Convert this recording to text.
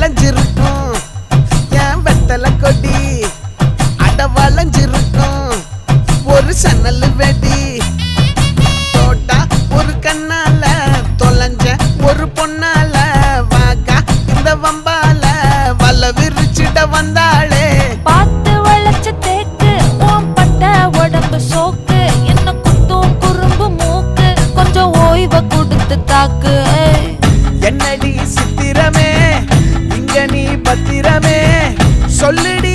வளைஞ்சிருக்கும் என் வெத்தலை கொடி அட வளைஞ்சிருக்கும் ஒரு சன்னல் வெடி தோட்டா ஒரு கண்ணால தொலைஞ்ச ஒரு பொண்ணால வாக்கா இந்த வம்பால வல விரிச்சிட வந்தாளே பார்த்து வளைச்ச தேக்கு ஓம் பட்ட உடம்பு சோக்கு என்ன குத்தும் குறும்பு மூக்கு கொஞ்சம் ஓய்வை கொடுத்து தாக்கு என்னடி சித்திரமே இங்க நீ பத்திரமே சொல்லுடி